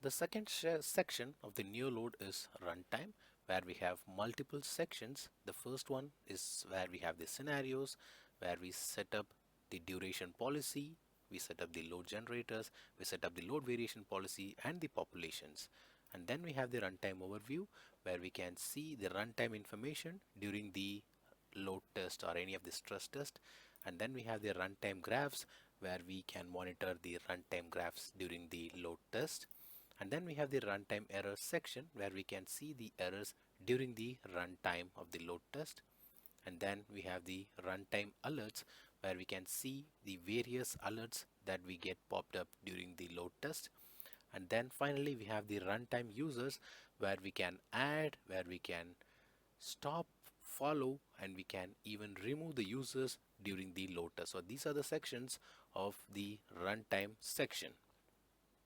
The second section of the NeoLoad is runtime, where we have multiple sections. The first one is where we have the scenarios, where we set up the duration policy, we set up the load generators, we set up the load variation policy and the populations. And then we have the runtime overview, where we can see the runtime information during the load test or any of the stress test. And then we have the runtime graphs, where we can monitor the runtime graphs during the load test. And then we have the runtime errors section, where we can see the errors during the runtime of the load test. And then we have the runtime alerts, where we can see the various alerts that we get popped up during the load test. And then finally we have the runtime users, where we can add, where we can stop, follow, and we can even remove the users during the load test. So these are the sections of the runtime section.